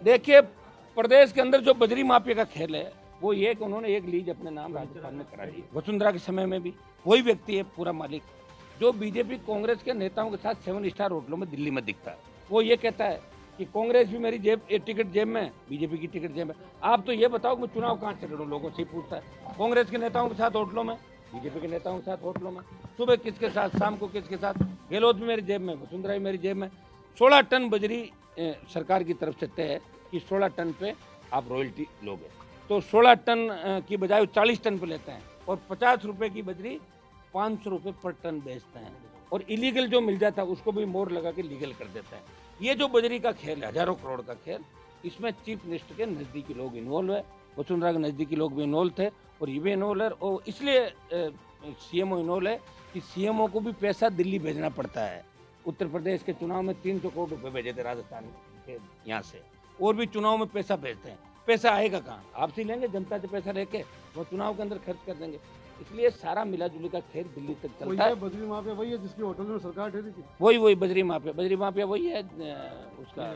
देखिए, प्रदेश के अंदर जो बजरी माफिया का खेल है वो ये कि उन्होंने एक लीज अपने नाम राजस्थान में करा दी। वसुंधरा के समय में भी वही व्यक्ति है पूरा मालिक, जो बीजेपी कांग्रेस के नेताओं के साथ 7 स्टार होटलों में दिल्ली में दिखता है। वो ये कहता है कि कांग्रेस भी मेरी टिकट जेब में, बीजेपी की टिकट जेब में। आप तो ये बताओ मैं चुनाव कहाँ से लड़ूं, लोगों से ही पूछता है। कांग्रेस के नेताओं के साथ होटलों में, बीजेपी के नेताओं के साथ होटलों में, सुबह किसके साथ, शाम को किसके साथ। गहलोत भी मेरी जेब में, वसुंधरा भी मेरी जेब में। 16 टन बजरी सरकार की तरफ से तय है कि 16 टन पे आप रॉयल्टी लोगे, तो 16 टन की बजाय 40 टन पे लेते हैं और 50 रुपए की बजरी 500 रुपये पर टन बेचते हैं। और इलीगल जो मिल जाता है उसको भी मोहर लगा के लीगल कर देते हैं। ये जो बजरी का खेल है, हजारों करोड़ का खेल, इसमें चीफ मिनिस्टर के नज़दीकी लोग इन्वॉल्व है, वसुंधरा के नज़दीकी लोग भी इन्वॉल्व थे और ये भी इन्वॉल्व है। और इसलिए सीएमओ इन्वॉल्व है कि सीएमओ को भी पैसा दिल्ली भेजना पड़ता है। उत्तर प्रदेश के चुनाव में 300 करोड़ रुपए भेजे थे राजस्थान के यहाँ से, और भी चुनाव में पैसा भेजते हैं। पैसा आएगा कहाँ? आपसे लेंगे, जनता से पैसा लेके वो चुनाव के अंदर खर्च कर देंगे। इसलिए सारा मिला जुली का खेल दिल्ली तक चलता है। बजरी माफिया वही है जिसकी होटल में सरकार ठहरी थी। वही बजरी माफिया वही है उसका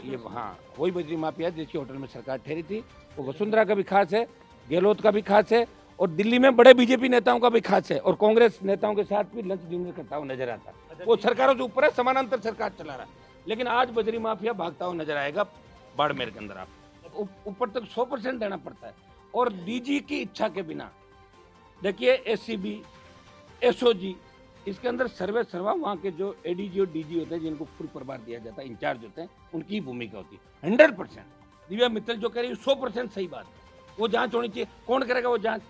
ये, हाँ वही बजरी माफिया जिसकी होटल में सरकार ठहरी थी। वो वसुंधरा का भी खास है, गहलोत का भी खास है, और दिल्ली में बड़े बीजेपी नेताओं का भी खास है, और कांग्रेस नेताओं के साथ भी लंच डिनर करता हुआ नजर आता है। वो सरकारों से ऊपर है, समानांतर सरकार चला रहा है। लेकिन आज बजरी माफिया भागता हुआ नजर आएगा बाड़मेर के अंदर। आप ऊपर तक 100% देना पड़ता है, और डीजी की इच्छा के बिना। देखिए एससीबी, एसओजी, इसके अंदर सर्वे सर्वा वहाँ के जो एडीजी और डीजी होते हैं, जिनको फुल प्रभार दिया जाता है, इंचार्ज होते हैं, उनकी भूमिका होती है 100%। दिव्या मित्तल जो कह रही है 100% सही बात है। वो जांच होनी चाहिए। कौन करेगा वो जांच?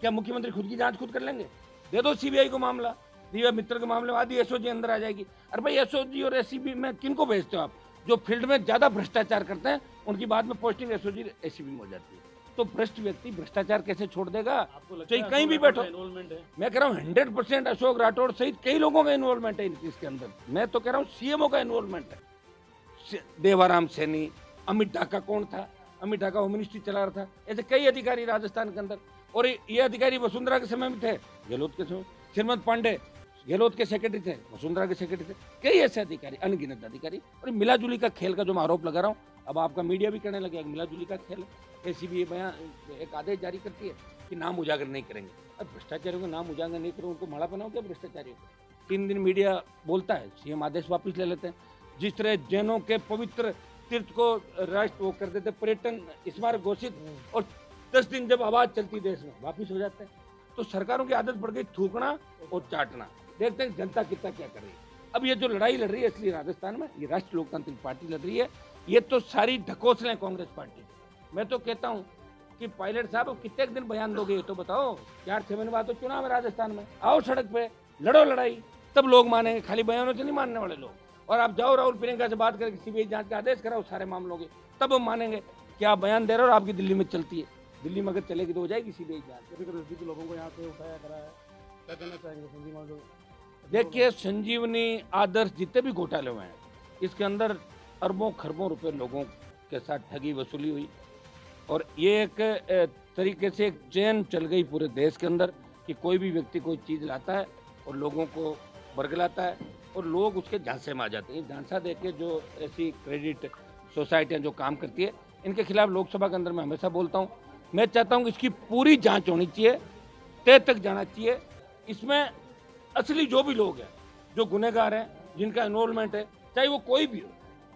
क्या मुख्यमंत्री खुद की जांच खुद कर लेंगे? दे दो सीबीआई को मामला। दिव्या मित्तल के मामले में आधी एसओजी अंदर आ जाएगी। अरे भाई, एसओजी और एससीबी में किनको भेजते हो आप? जो फील्ड में ज्यादा भ्रष्टाचार करते हैं उनकी बाद में पोस्टिंग एसओजी एससीबी में हो जाती है। तो भ्रष्ट व्यक्ति भ्रष्टाचार कैसे छोड़ देगा? चाहे कहीं भी बैठो। मैं कह रहा हूँ 100% अशोक राठौड़ सहित कई लोगों का इन्वॉल्वमेंट है इसके अंदर। मैं तो कह रहा हूँ सीएमओ का इन्वॉल्वमेंट है। देवाराम सैनी, अमित ढाका कौन था? अमित ढाका होम मिनिस्ट्री चला रहा था। ऐसे कई अधिकारी राजस्थान के अंदर, और ये अधिकारी वसुंधरा के समय में थे, गहलोत के समय। श्रीमंत पांडे गहलोत के सेक्रेटरी थे, वसुंधरा के सेक्रेटरी थे। कई ऐसे अधिकारी, अनगिनत अधिकारी। और मिला जुली का खेल का जो मैं आरोप लगा रहा हूँ, अब आपका मीडिया भी करने लगे, मिला जुली का खेल। एसीबी ये बयान एक आदेश जारी करती है कि नाम उजागर नहीं करेंगे। अब भ्रष्टाचारियों को नाम उजागर नहीं करो, उनको माड़ा बनाओ क्या भ्रष्टाचारियों को? 3 दिन मीडिया बोलता है, सीएम आदेश वापस ले लेते हैं। जिस तरह जैनों के पवित्र तीर्थ को राष्ट्र वो कर देते, पर्यटन स्मारक घोषित, और 10 दिन जब आवाज चलती देश में वापिस हो जाते हैं। तो सरकारों की आदत पड़ गई थूकना और चाटना। देखते हैं जनता कितना क्या कर रही है। अब ये जो लड़ाई लड़ रही है इसलिए राजस्थान में, ये राष्ट्रीय लोकतांत्रिक पार्टी लड़ रही है। ये तो सारी ढकोसलें कांग्रेस पार्टी। मैं तो कहता हूँ कि पायलट साहब अब कितने दिन बयान दोगे, ये तो बताओ। 4-6 महीने बाद तो चुनाव है राजस्थान में, आओ सड़क पे लड़ो लड़ाई, तब लोग मानेंगे। खाली बयानों से नहीं मानने वाले लोग। और आप जाओ राहुल प्रियंका से बात करके सीबीआई जांच का आदेश कराओ सारे मामलों के, तब हम मानेंगे कि आप बयान दे रहे हो और आपकी दिल्ली में चलती है। दिल्ली में अगर चलेगी तो हो जाएगी सीबीआई जांच। लोगों को यहाँ पे उठाया करा है, क्या कहना चाहेंगे संजीव? देखिए, संजीवनी आदर्श जितने भी घोटाले हुए हैं, इसके अंदर अरबों खरबों रुपए लोगों के साथ ठगी वसूली हुई, और ये एक तरीके से एक चेन चल गई पूरे देश के अंदर कि कोई भी व्यक्ति कोई चीज़ लाता है और लोगों को बरगलाता है, और लोग उसके झांसे में आ जाते हैं। झांसा दे के जो ऐसी क्रेडिट सोसाइटियाँ जो काम करती है, इनके खिलाफ लोकसभा के अंदर मैं हमेशा बोलता हूँ, मैं चाहता हूँ कि इसकी पूरी जांच होनी चाहिए, तय तक जाना चाहिए। इसमें असली जो भी लोग हैं, जो गुनहगार हैं, जिनका इन्वॉल्वमेंट है, चाहे वो कोई भी हो,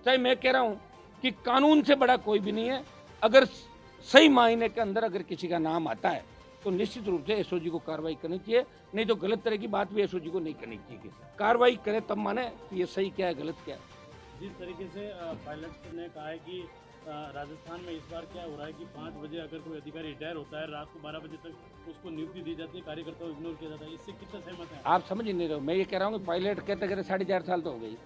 चाहे मैं कह रहा हूँ कि कानून से बड़ा कोई भी नहीं है। अगर सही मायने के अंदर अगर किसी का नाम आता है तो निश्चित रूप से एसओजी को कार्रवाई करनी चाहिए, नहीं तो गलत तरह की बात भी एसओजी को नहीं करनी चाहिए। कार्रवाई करे तब माने कि ये सही क्या है, गलत क्या है। जिस तरीके से पायलट ने कहा है कि राजस्थान में इस बार क्या हो रहा है कि 5 बजे अगर कोई अधिकारी रिटायर होता है, रात को 12 बजे तक उसको नियुक्ति दी जाती है, कार्यकर्ताओं को इग्नोर किया जाता है। इससे कितना सहमत है आप? समझ ही नहीं रहे। मैं ये कह रहा हूँ कि पायलट कहते कहते 4.5 साल तो हो गई।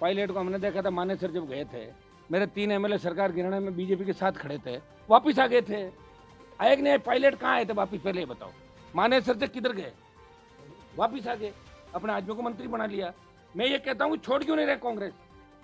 पायलट को हमने देखा था मानेसर जब गए थे, मेरे 3 एमएलए सरकार गिराने में बीजेपी के साथ खड़े थे, वापिस आ गए थे। आए कि नहीं? पायलट कहाँ आए थे वापिस? पहले ये बताओ। मानेसर से किधर गए? वापिस आ गए, अपने आदमी को मंत्री बना लिया। मैं ये कहता हूँ छोड़ क्यों नहीं रहे कांग्रेस?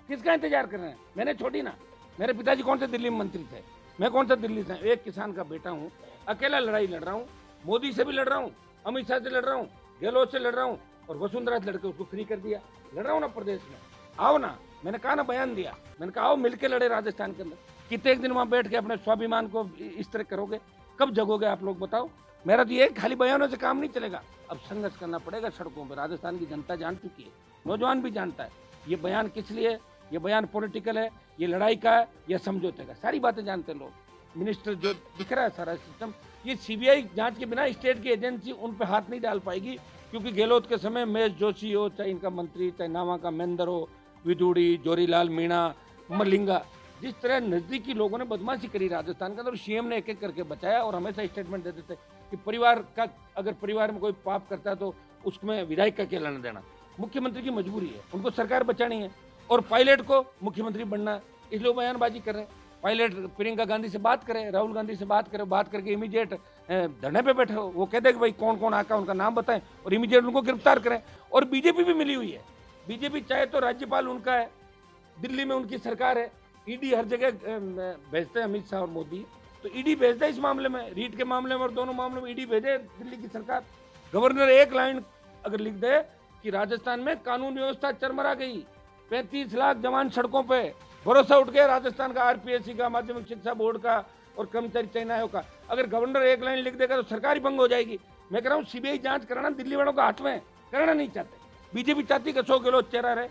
किसका इंतजार कर रहे हैं? मैंने छोड़ी ना। मेरे पिताजी कौन से दिल्ली में मंत्री थे, मैं कौन सा दिल्ली से? एक किसान का बेटा हूँ, अकेला लड़ाई लड़ रहा हूँ। मोदी से भी लड़ रहा हूँ, अमित शाह से लड़ रहा हूँ, गहलोत से लड़ रहा हूँ, और वसुंधरा से लड़के उसको फ्री कर दिया। लड़ रहा हूँ ना प्रदेश में। आओ ना, मैंने कहा ना, बयान दिया, मैंने कहा आओ मिलके लड़े राजस्थान के अंदर। कितने एक दिन वहां बैठ के अपने स्वाभिमान को इस तरह करोगे? कब जगोगे आप लोग बताओ? मेरा तो ये खाली बयानों से काम नहीं चलेगा, अब संघर्ष करना पड़ेगा सड़कों पर। राजस्थान की जनता जान चुकी है, नौजवान भी जानता है ये बयान किस लिए, ये बयान पॉलिटिकल है, ये लड़ाई का है, ये समझौते का, सारी बातें जानते हैं लोग। मिनिस्टर जो दिख रहा है सारा सिस्टम, ये सीबीआई जांच के बिना स्टेट की एजेंसी उन पे हाथ नहीं डाल पाएगी, क्योंकि गहलोत के समय महेश जोशी हो, चाहे इनका मंत्री, चाहे नावा का महेंद्र हो, विदुड़ी, जोरीलाल मीणा, मलिंगा, जिस तरह नजदीकी लोगों ने बदमाशी करी राजस्थान का, तो सीएम ने एक एक करके बचाया और हमेशा स्टेटमेंट देते थे कि परिवार का, अगर परिवार में कोई पाप करता है तो उसमें विधायक का क्या लेना देना। मुख्यमंत्री की मजबूरी है, उनको सरकार बचानी है और पायलट को मुख्यमंत्री बनना है, इसलिए वो बयानबाजी कर रहे हैं। पायलट प्रियंका गांधी से बात करें, राहुल गांधी से बात करें, बात करके इमीडिएट धरने पे बैठे हो, वो कहते हैं कि भाई कौन कौन आका उनका नाम बताएं और इमीडिएट उनको गिरफ्तार करें। और बीजेपी भी मिली हुई है, बीजेपी चाहे तो राज्यपाल उनका है, दिल्ली में उनकी सरकार है, ईडी हर जगह भेजते हैं अमित शाह और मोदी, तो ईडी भेजता है इस मामले में, रीट के मामले में और दोनों मामलों में ईडी भेजे दिल्ली की सरकार। गवर्नर एक लाइन अगर लिख दे कि राजस्थान में कानून व्यवस्था चरमरा गई, 35 लाख जवान सड़कों पे, भरोसा उठ गया राजस्थान का, आरपीएससी का, माध्यमिक शिक्षा बोर्ड का और कर्मचारी चयन आयोग का। अगर गवर्नर एक लाइन लिख देगा तो सरकार ही भंग हो जाएगी। मैं कह रहा हूँ सीबीआई जांच कराना दिल्ली वालों का हाथ में, कराना नहीं चाहते। बीजेपी चाहती कि अशोक गहलोत चेहरा रहे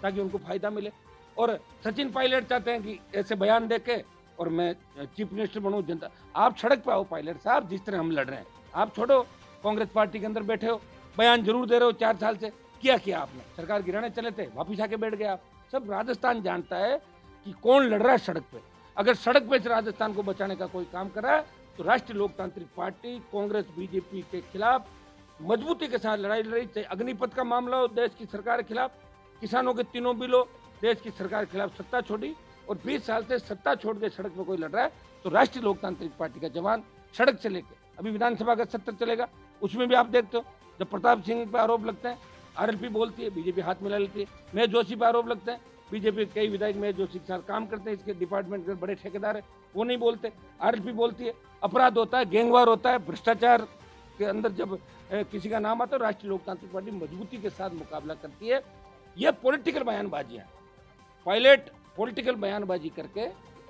ताकि उनको फायदा मिले, और सचिन पायलट चाहते हैं कि ऐसे बयान दे के और मैं चीफ मिनिस्टर बनूं। जनता, आप सड़क पे आओ पायलट साहब, जिस तरह हम लड़ रहे हैं, आप छोड़ो कांग्रेस पार्टी के अंदर बैठे हो, बयान जरूर दे रहे हो 4 साल से, किया आपने, सरकार गिराने चले थे, वापिस आके बैठ गए आप। सब राजस्थान जानता है कि कौन लड़ रहा है सड़क पे। अगर सड़क पे से राजस्थान को बचाने का कोई काम कर रहा है तो राष्ट्रीय लोकतांत्रिक पार्टी कांग्रेस बीजेपी के खिलाफ मजबूती के साथ लड़ाई लड़ रही। चाहे अग्निपथ का मामला हो, देश की सरकार के खिलाफ, किसानों के तीनों बिल हो, देश की सरकार के खिलाफ सत्ता छोड़ी, और 20 साल से सत्ता छोड़ के सड़क पर कोई लड़ रहा है तो राष्ट्रीय लोकतांत्रिक पार्टी का जवान सड़क से लेके, अभी विधानसभा का सत्र चलेगा, उसमें भी आप देखते हो जब प्रताप सिंह पे आरोप लगते हैं, आरएलपी बोलती है, बीजेपी हाथ मिला लेती है। महेश जोशी पे आरोप लगते हैं, बीजेपी के कई विधायक महेश जोशी के साथ काम करते हैं, इसके डिपार्टमेंट के बड़े ठेकेदार है, वो नहीं बोलते, आरएलपी बोलती है। अपराध होता है, गैंगवार होता है, भ्रष्टाचार के अंदर जब किसी का नाम आता है, राष्ट्रीय लोकतांत्रिक पार्टी मजबूती के साथ मुकाबला करती है। ये पॉलिटिकल बयानबाजियां, पायलट पॉलिटिकल बयानबाजी करके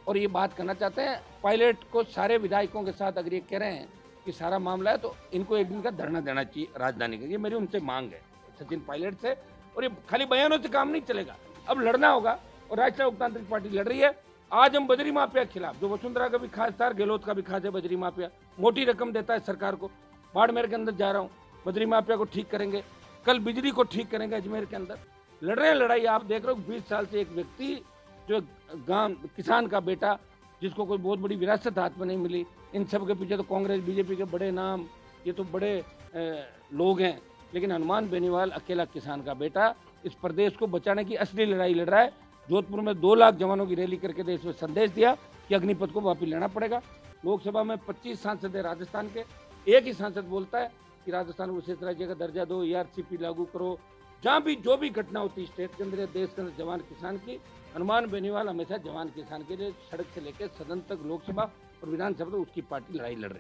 और ये बात करना चाहते हैं। पायलट को सारे विधायकों के साथ अगर ये कह रहे हैं कि सारा मामला है तो इनको एक दिन का धरना देना चाहिए राजधानी का, ये मेरी उनसे मांग है सचिन पायलट से। और ये खाली बयानों से काम नहीं चलेगा, अब लड़ना होगा और राष्ट्रीय लोकतांत्रिक पार्टी लड़ रही है। आज हम बजरी माफिया के खिलाफ, जो वसुंधरा का भी खास था, गहलोत का भी खास है, बजरी माफिया मोटी रकम देता है सरकार को। बाड़मेर के अंदर जा रहा हूँ, बजरी माफिया को ठीक करेंगे, कल बिजली को ठीक करेंगे अजमेर के अंदर। लड़ रहे हैं लड़ाई, आप देख रहे हो 20 साल से एक व्यक्ति जो गांव किसान का बेटा, जिसको कोई बहुत बड़ी विरासत हाथ में नहीं मिली, इन सब के पीछे तो कांग्रेस बीजेपी के बड़े नाम, ये तो बड़े लोग हैं, लेकिन हनुमान बेनीवाल अकेला किसान का बेटा इस प्रदेश को बचाने की असली लड़ाई लड़ रहा है। जोधपुर में 2 लाख जवानों की रैली करके देश में संदेश दिया कि अग्निपथ को वापस लेना पड़ेगा। लोकसभा में 25 सांसद है राजस्थान के, एक ही सांसद बोलता है कि राजस्थान को विशेष राज्य का दर्जा दो, ERCP लागू करो। जहाँ भी जो भी घटना होती है स्टेट के अंदर या देश के अंदर जवान किसान की, हनुमान बेनीवाल हमेशा जवान किसान के लिए सड़क से लेकर सदन तक, लोकसभा और विधानसभा तक उसकी पार्टी लड़ाई लड़ रही है।